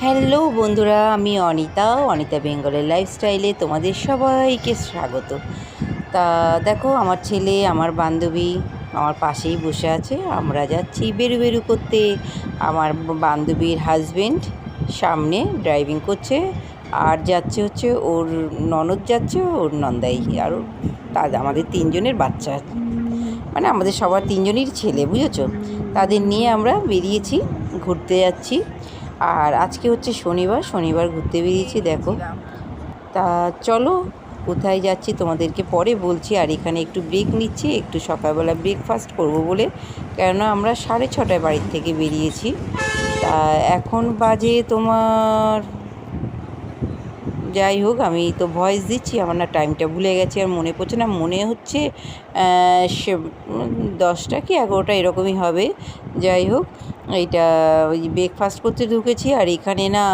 Hello বন্ধুরা, আমি অনিতা বেঙ্গলের লাইফস্টাইলে তোমাদের সবাইকে স্বাগত। তা দেখো, আমার ছেলে আমার বান্ধবী আমার পাশেই বসে আছে। আমরা যাচ্ছি বেরু করতে। আমার বান্ধবীর হাজবেন্ড সামনে ড্রাইভিং করছে, আর যাচ্ছে হচ্ছে ওর ননদ, যাচ্ছে ওর নন্দাই, আর আমাদের তিনজনের বাচ্চা, মানে আমাদের সবার তিনজনেরই ছেলে, বুঝেছো। তাদের নিয়ে আমরা বেরিয়েছি, ঘুরতে যাচ্ছি। আর আজকে হচ্ছে শনিবার ঘুরতে বেরিয়েছি দেখো। তা চলো, কোথায় যাচ্ছি তোমাদেরকে পরে বলছি। আর এখানে একটু ব্রেক নিচ্ছি, একটু সকালবেলা ব্রেকফাস্ট করব বলে, কেননা আমরা 6:30 বাড়ির থেকে বেরিয়েছি। তা এখন বাজে তোমার, যাই হোক, আমি তো ভয়েস দিচ্ছি, আমার না টাইমটা ভুলে গেছি, আর মনে পড়ছে না। মনে হচ্ছে 10টা কি 11টা এরকমই হবে। যাই হোক, এইটা ওই ব্রেকফাস্ট করতে ঢুকেছি। আর এখানে না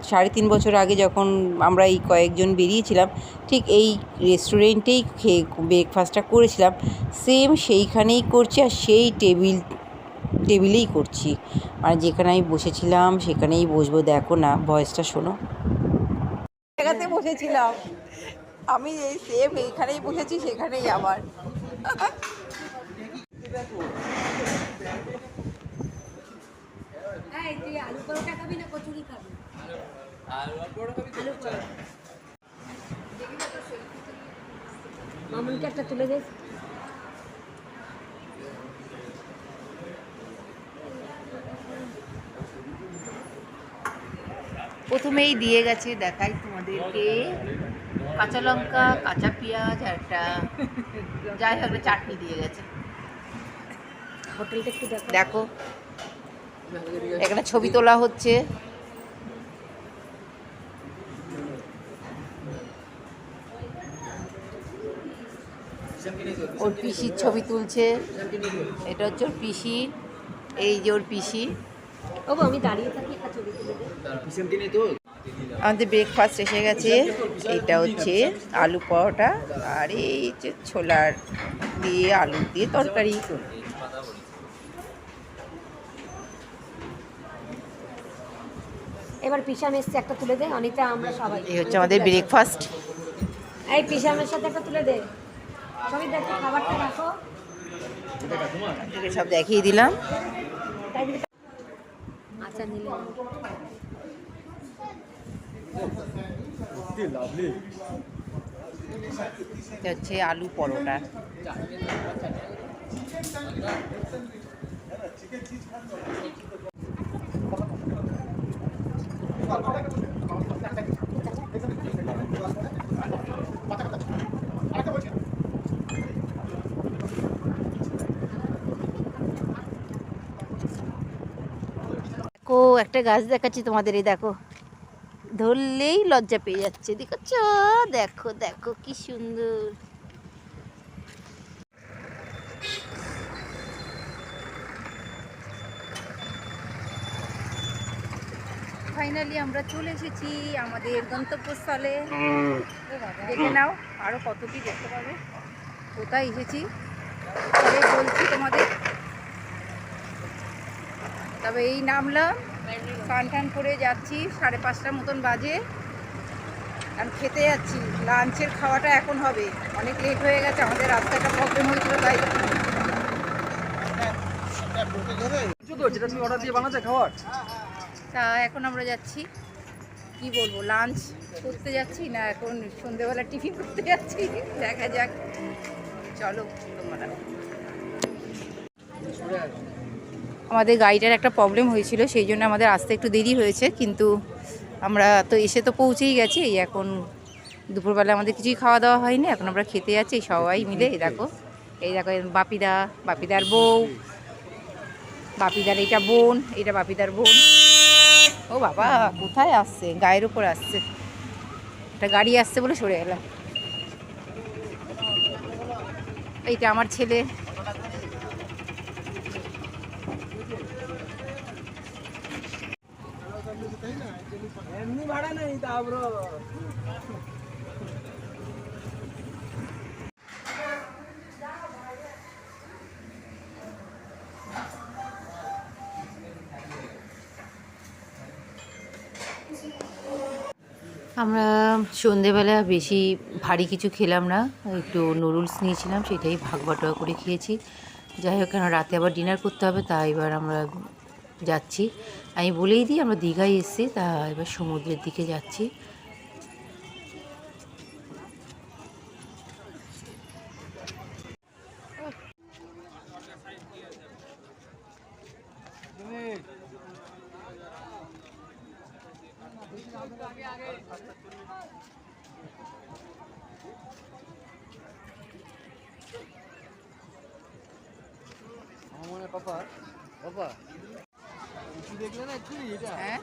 3.5 বছর আগে যখন আমরা এই কয়েকজন বেরিয়েছিলাম, ঠিক এই রেস্টুরেন্টেই খেয়ে ব্রেকফাস্টটা করেছিলাম। সেম সেইখানেই করছি, আর সেই টেবিলেই করছি, মানে যেখানে আমি বসেছিলাম সেখানেই বসবো। দেখো না, ভয়েসটা শোনো। জায়গাতে বসেছিলাম আমি, এই সেম এইখানেই বসেছি, সেখানেই আবার। আলু পরোটা খাবি না কচুরি খাবি? আলু পরোটা। মামুনকে একটা তুলে দে। প্রথমেই দিয়ে গেছে, দেখাই তোমাদেরকে, কাঁচা লঙ্কা, কাঁচা পেঁয়াজ, আর একটা যাই হোক একটা চাটনি দিয়ে গেছে। হোটেলটা একটু দেখো, এখানে ছবি তোলা হচ্ছে। ওর পিসির ছবি তুলছে। এটা হচ্ছে ওর পিসি, এই যে ওর পিসি। ও আমি দাঁড়িয়ে থাকি, একটা ছবি তুলে দে। আমাদের ব্রেকফাস্ট এসে গেছে। এটা হচ্ছে আলু পরোটা, আর এই যে ছোলার দিয়ে আলু দিয়ে তরকারি। এবার পিসাম এসছে, একটা তুলে দে অনিতা, আমরা সবাই। এই হচ্ছে আমাদের ব্রেকফাস্ট। এই পিসামের সাথে একটা তুলে দে। সবাই দেখো, খাবারটা রাখো। সব দেখিয়ে দিলাম। আচ্ছা, নিলে এটা হচ্ছে আলু পরোটা। দেখো, একটা গাছ দেখাচ্ছি তোমাদের, এই দেখো, ধরলেই লজ্জা পেয়ে যাচ্ছে। দেখো, দেখো দেখো কি সুন্দর। ফাইনালি আমরা চলে এসেছি আমাদের গন্তব্যস্থলে। দেখে নাও, আরো কত কি দেখতে পাবে। কোথায় এসেছি তবে বলছি তোমাদের। তবে এই নামলাম, স্নান টান করে যাচ্ছি, 5:30 মতন বাজে। কারণ খেতে যাচ্ছি, লাঞ্চের খাওয়াটা এখন হবে, অনেক লেট হয়ে গেছে, আমাদের রাস্তাটা প্রবলেম হয়েছিল তাই। তা এখন আমরা যাচ্ছি, কি বলবো, লাঞ্চ করতে যাচ্ছি না এখন সন্ধেবেলা টিফিন করতে যাচ্ছি, দেখা যাক। চলো তোমরা। আমাদের গাড়িটার একটা প্রবলেম হয়েছিল, সেই জন্য আমাদের আসতে একটু দেরি হয়েছে, কিন্তু আমরা তো এসে তো পৌঁছেই গেছি। এই এখন দুপুরবেলা আমাদের কিছুই খাওয়া দাওয়া হয়নি, এখন আমরা খেতে যাচ্ছি সবাই মিলে। এই দেখো, বাপিদার বউ, বাপিদার এটা বোন, এটা বাপিদার বোন। ও বাবা, কোথায় আসছে, গায়ের উপর আসছে, একটা গাড়ি আসছে বলে সরে গেলাম। এইটা আমার ছেলে। এমনি ভাড়া নেই তারপর। আমরা সন্ধেবেলা বেশি ভারী কিছু খেলাম না, একটু নুডলস নিয়েছিলাম, সেটাই ভাগ বাটোয়া করে খেয়েছি। যাই হোক, কেন রাতে আবার ডিনার করতে হবে, তা এবার আমরা যাচ্ছি। আমি বলেই দিই আমরা দীঘায় এসেছি, তা এবার সমুদ্রের দিকে যাচ্ছি। পাপা পাপা উঁচু দেখলে না একটু এটা হ্যাঁ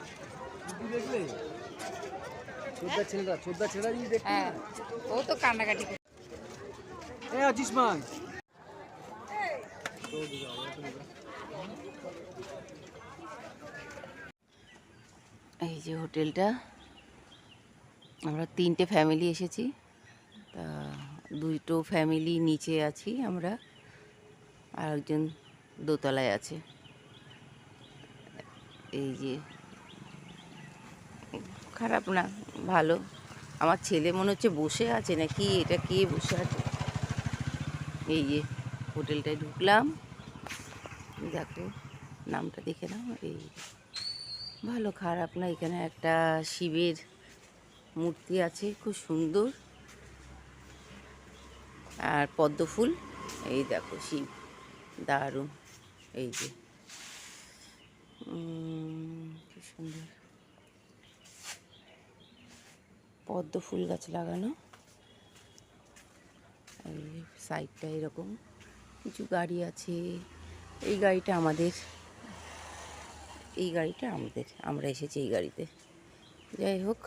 উঁচু দেখলে ছোটদা ছেলেরা যদি দেখতে হ্যাঁ, ও তো কান্নাকাটি করে। এ আচিসমান এই যে হোটেলটা, আমরা 3টে ফ্যামিলি এসেছি, তা 2টো ফ্যামিলি নিচে আছি আমরা, আর একজন দোতলায় আছে। এই যে, খারাপ না, ভালো। আমার ছেলে মনে হচ্ছে বসে আছে, নাকি এটা কে বসে আছে। এই যে হোটেলটায় ঢুকলাম, দেখো নামটা দেখে নাও। এই ভালো, খারাপ না। এখানে একটা শিবের মূর্তি আছে, খুব সুন্দর, আর পদ্ম ফুল। এই দেখো শিব, দারুণ। এই যে কি সুন্দর পদ্ম ফুল গাছ লাগানো। এই সাইডটা এরকম কিছু গাড়ি আছে। এই গাড়িটা আমাদের, আমরা এসেছি এই গাড়িতে। যাই হোক,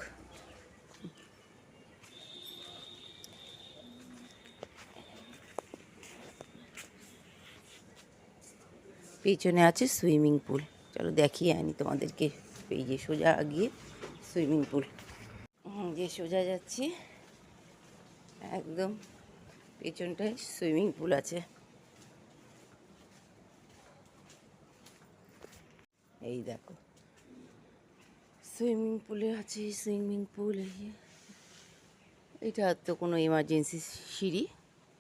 পেছনে আছে সুইমিং পুল। চলো দেখিয়ে আনি তোমাদেরকে। এই যে সোজা গিয়ে সুইমিং পুল, যে সোজা যাচ্ছি একদম পেছনটায় সুইমিং পুল আছে। এই দেখো সুইমিং পুলে আছে সুইমিং পুল। এটা তো কোনো এমার্জেন্সি সিঁড়ি,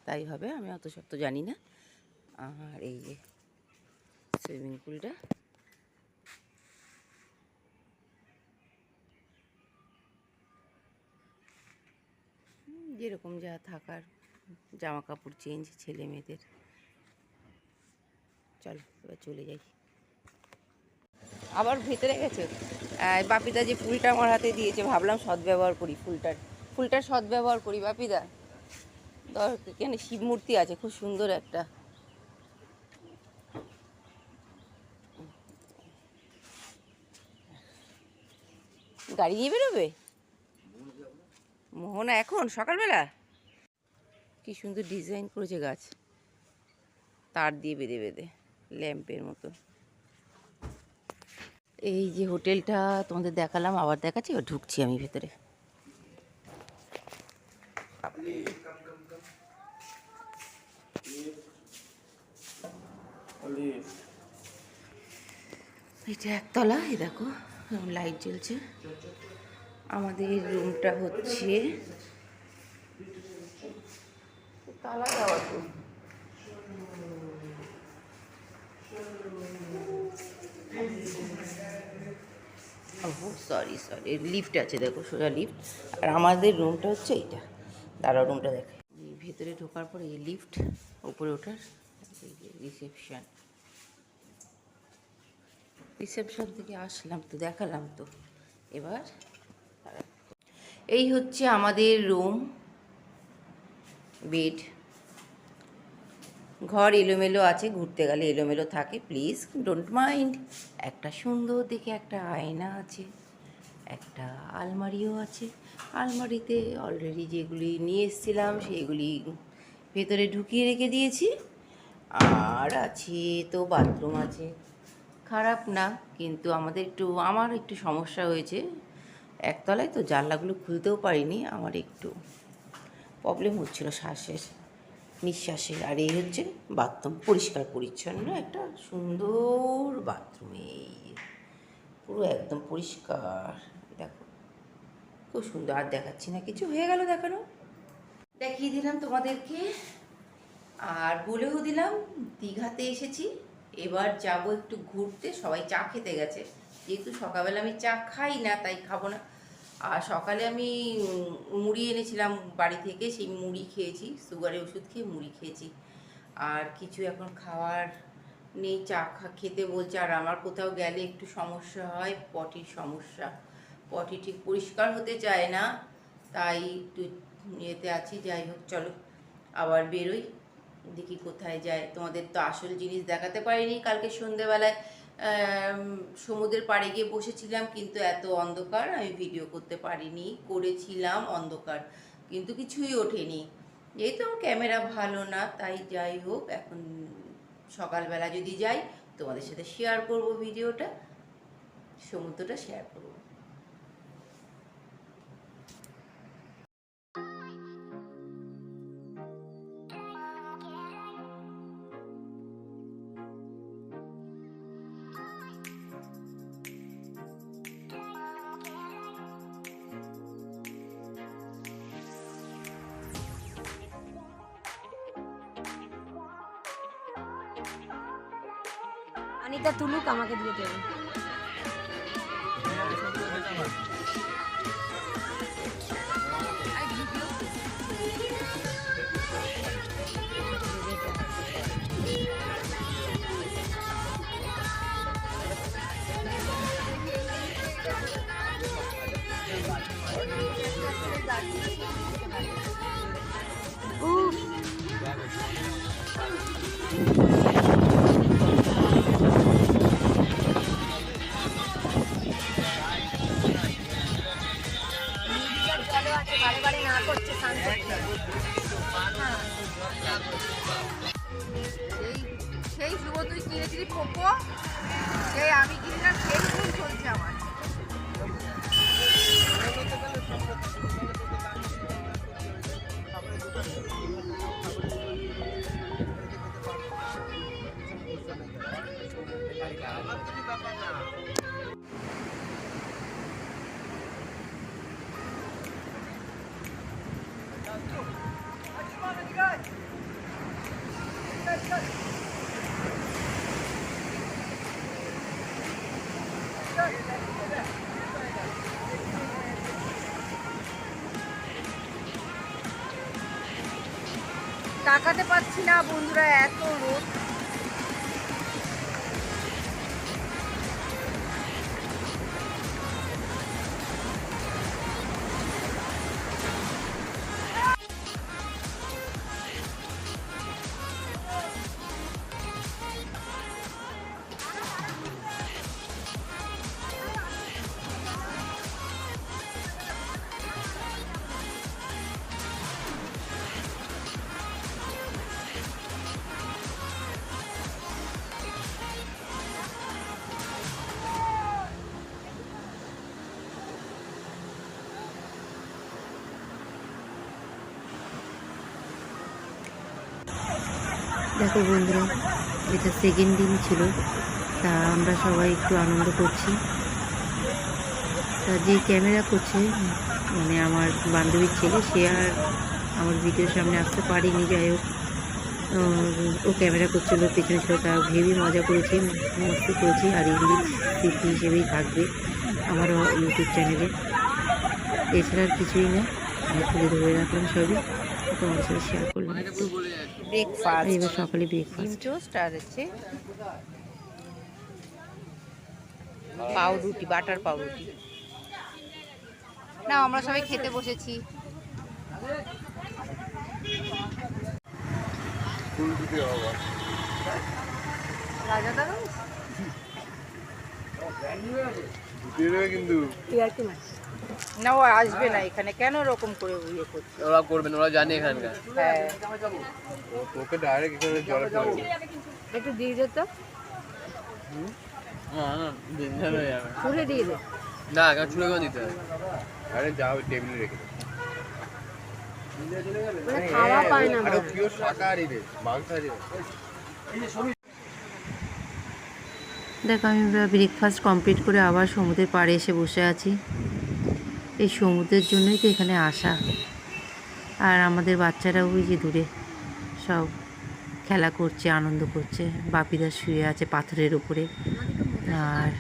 তাই হবে, আমি অত সব তো জানি না। আর এই যে সুইমিং পুলটা, যেরকম যা থাকার, জামা কাপড় চেঞ্জ ছেলে মেয়েদের। চলো এবার চলে যাই। আবার ভেতরে গেছে বাপিদা, যে ফুলটা আমার হাতে দিয়েছে, ভাবলাম সদ্ব্যবহার করি ফুলটার সদ্ব্যবহার করি। বাপিদা এখানে শিব মূর্তি আছে, খুব সুন্দর একটা। গাড়ি নিয়ে বেরোবে মোহনা এখন সকালবেলা? কি সুন্দর ডিজাইন করেছে গাছ, তার দিয়ে বেঁধে বেঁধে, ল্যাম্পের মতো। এই যে হোটেলটা তোমাদের দেখালাম, আবার দেখাচ্ছি। এবার ঢুকছি আমি ভেতরে। এটা একতলা, এই দেখো লাইট জ্বলছে। আমাদের রুমটা হচ্ছে, তালা দেওয়া তো, সরি লিফট আছে, দেখো সোজা লিফট। আর আমাদের রুমটা হচ্ছে এইটা। দাঁড়াও রুমটা দেখে। ভেতরে ঢোকার পরে এই লিফট, উপরে ওঠার, এই যে রিসেপশন থেকে আসলাম তো দেখালাম তো। এবার এই হচ্ছে আমাদের রুম, বেড। ঘর এলোমেলো আছে, ঘুরতে গেলে এলোমেলো থাকে, প্লিজ ডোন্ট মাইন্ড। একটা সুন্দর দেখে একটা আয়না আছে, একটা আলমারিও আছে। আলমারিতে অলরেডি যেগুলি নিয়ে এসেছিলাম সেইগুলি ভেতরে ঢুকিয়ে রেখে দিয়েছি। আর আছে তো বাথরুম আছে, খারাপ না। কিন্তু আমার একটু সমস্যা হয়েছে, একতলায় তো জানলাগুলো খুলতেও পারিনি, আমার একটু প্রবলেম হচ্ছিল নিঃশ্বাসের। আর এই হচ্ছে বাথরুম, পরিষ্কার পরিচ্ছন্ন একটা সুন্দর বাথরুম। এই পুরো একদম পরিষ্কার, দেখো খুব সুন্দর। আর দেখাচ্ছি না, কিছু হয়ে গেল দেখানো, দেখিয়ে দিলাম তোমাদেরকে আর বলেও দিলাম দীঘাতে এসেছি। এবার যাব একটু ঘুরতে। সবাই চা খেতে গেছে, যেহেতু সকালবেলা আমি চা খাই না তাই খাবো না। আর সকালে আমি মুড়ি এনেছিলাম বাড়ি থেকে, সেই মুড়ি খেয়েছি, সুগারের ওষুধ খেয়ে মুড়ি খেয়েছি। আর কিছু এখন খাওয়ার নেই, চা খেতে বলছে। আর আমার কোথাও গেলে একটু সমস্যা হয়, পটির সমস্যা, পটি ঠিক পরিষ্কার হতে চায় না, তাই একটু ইয়েতে আছি। যাই হোক, চলো আবার বেরোই, দেখি কোথায় যায়। তোমাদের তো আসল জিনিস দেখাতে পারিনি কালকে সন্ধেবেলায়। সমুদ্রের পাড়ে গিয়ে বসেছিলাম, কিন্তু এত অন্ধকার আমি ভিডিও করতে পারিনি। করেছিলাম অন্ধকার, কিন্তু কিছুই ওঠেনি। এই তো ক্যামেরা ভালো না, তাই যাই হোক, এখন সকালবেলা যদি যাই তোমাদের সাথে শেয়ার করব ভিডিওটা, সমুদ্রটা শেয়ার করব। আনিতা তুলুক, আমাকে দিয়ে দেবে। বারে না করছে শান্ত। সেই শুভ তুই কিনেছিলি পোকো, সেই আমি কিনলাম, সেই ফুল চলছে আমার। তাকাতে পারছি না বন্ধুরা, এত রোদ। দেখো বন্ধুরা, এটা সেকেন্ড দিন ছিল, তা আমরা সবাই একটু আনন্দ করছি। তা যে ক্যামেরা করছে, মানে আমার বান্ধবীর ছেলে, সে আর আমার ভিডিওর সামনে আসতে পারিনি। যাই হোক, ও ক্যামেরা করছিল, পেছনে ছিল, তা ভেবে মজা করেছি, মস্তি করেছি। আর ইংলিশ স্মৃতি হিসেবেই থাকবে আমারও ইউটিউব চ্যানেলে, এছাড়া আর কিছুই না। আমি তুলে ধরে রাখলাম সবই, তোমাদের সাথে শেয়ার করলাম। ব্রেকফাস্ট, এবার সকালে ব্রেকফাস্ট টোস্ট আর হচ্ছে পাউরুটি, বাটার পাউরুটি। না, আমরা সবাই খেতে বসেছি। কিন্তু না, ও আসবে না এখানে, কেন এরকম করে ইয়ে করছে? ওরা করবেন, ওরা জানে এখানকার। হ্যাঁ, তোকে ডাইরেক্ট এখানে জলে ফেলবে। একটু দিয়ে দে তো, না না, দিন হয়ে যাবে। ছুঁড়ে দিয়ে দে। না, এখন ছুঁড়ে করে দিতে হবে। আরে যাও, টেবিলে রেখে দে। মানে খাওয়া পায় না। আরে পিওর শাকাহারি রে, মাংসাহারি রে। দেখো, আমি ব্রেকফাস্ট কমপ্লিট করে আবার সমুদ্রের পাড়ে এসে বসে আছি। এই সমুদ্রের জন্যই তো এখানে আসা। আর আমাদের বাচ্চারা ওই যে দূরে সব খেলা করছে, আনন্দ করছে। বাপিদা শুয়ে আছে পাথরের উপরে, আর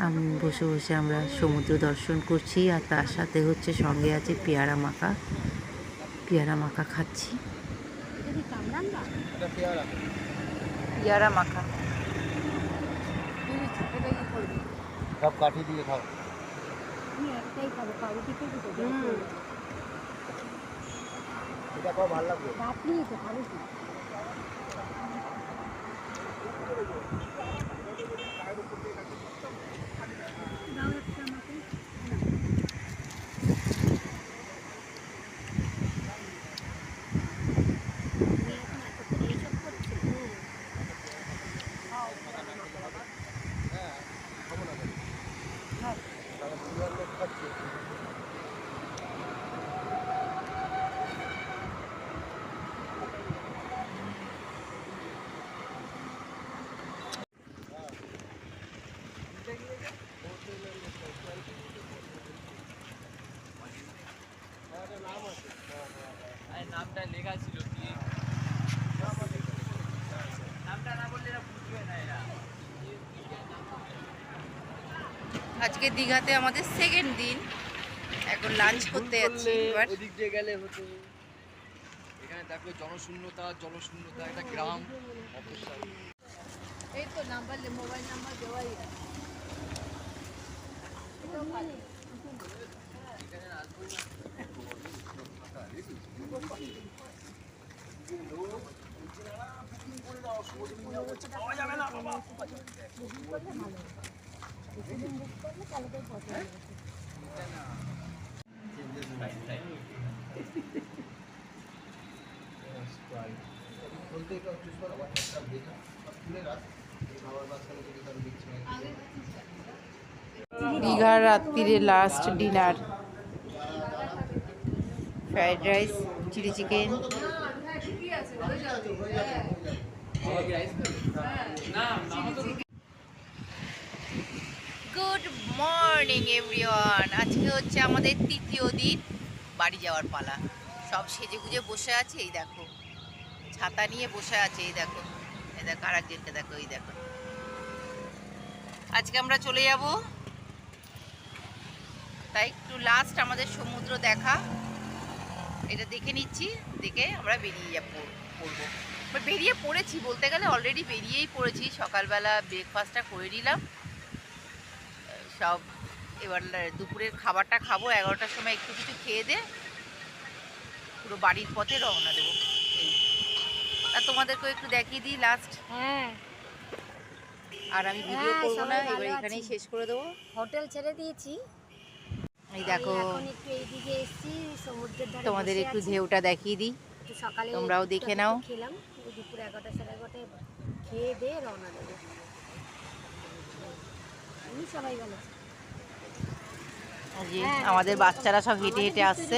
আমি বসে বসে আমরা সমুদ্র দর্শন করছি। আর তার সাথে হচ্ছে সঙ্গে আছে পেয়ারা মাখা, পেয়ারা মাখা খাচ্ছি। পেয়ারা মাখা সব কাঠি দিয়ে খাও। এটা খুব ভালো লাগবে। নামটা লেখা ছিল কি? নামটা না বললে এরা বুঝবে না এরা। আজকে দীঘাতে আমাদের সেকেন্ড দিন। এখন লাঞ্চ করতে যাচ্ছি। এবার ওদিক দিয়ে গেলে হতো। এখানে দেখো জনশূন্যতা, জনশূন্যতা, একটা গ্রাম অবশ্যই। এই তো নাম্বার, মোবাইল নাম্বার দেওয়াই আছে। দীঘার রাত্রিরে last dinner, fried rice, chilli chicken. Good morning everyone. আজকে হচ্ছে আমাদের তৃতীয় দিন, বাড়ি যাওয়ার পালা। সব সেজে গুজে বসে আছে, এই দেখো ছাতা নিয়ে বসে আছে, এই দেখো, এই দেখো আর একজনকে দেখো, এই দেখো। আজকে আমরা চলে যাব, তাই একটু লাস্ট আমাদের সমুদ্র দেখা, এটা দেখে নিচ্ছি, দেখে আমরা বেরিয়ে পড়বো। বেরিয়ে পড়েছি বলতে গেলে, অলরেডি বেরিয়েই পড়েছি। সকালবেলা ব্রেকফাস্টটা করে নিলাম সব। এবার দুপুরের খাবারটা খাবো 11টার সময়, একটু কিছু খেয়ে দে পুরো বাড়ির পথে রওনা দেবো। এই আর তোমাদেরকেও একটু দেখিয়ে দিই লাস্ট। হ্যাঁ, আর আমি ভিডিও করবো না, সবাই ভালো এবার এখানেই আছি। শেষ করে দেবো। হোটেল ছেড়ে দিয়েছি। এই দেখো, এখন একটু এইদিকে এসেছি, সমুদ্রের ধারে তোমাদের বসে একটু আছি। ঢেউটা দেখিয়ে দিই, একটু সকালে তোমরাও একটু দেখে একটু নাও। খেলাম, ওই দুপুরে 11টা সাড়ে 11টায় খেয়ে দিয়ে রওনা দেবো। আমি সবাই ভালো আছি। এই যে হ্যাঁ, আমাদের বাচ্চারা সব হেঁটে হেঁটে আসছে।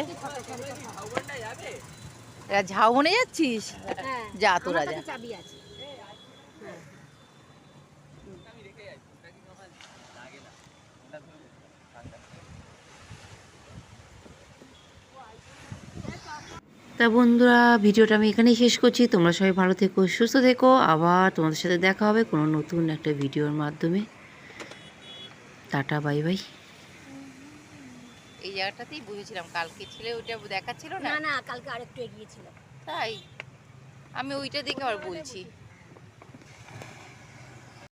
এরা ঝাউবনে যাচ্ছিস? হ্যাঁ, যা তোরা আমার যা। কাছে চাবি আছে। হ্যাঁ। তা বন্ধুরা, ভিডিওটা আমি এখানেই শেষ করছি। তোমরা সবাই ভালো থেকো, সুস্থ থেকো। আবার তোমাদের সাথে দেখা হবে কোনো নতুন একটা ভিডিওর মাধ্যমে। Tata, bye bye. এই জায়গাটাতেই বুঝেছিলাম, কালকে ছেলে ওইটা দেখাচ্ছিল না, না না, কালকে আরেকটু এগিয়েছিল। তাই আমি ওইটা দেখে আবার বলছি।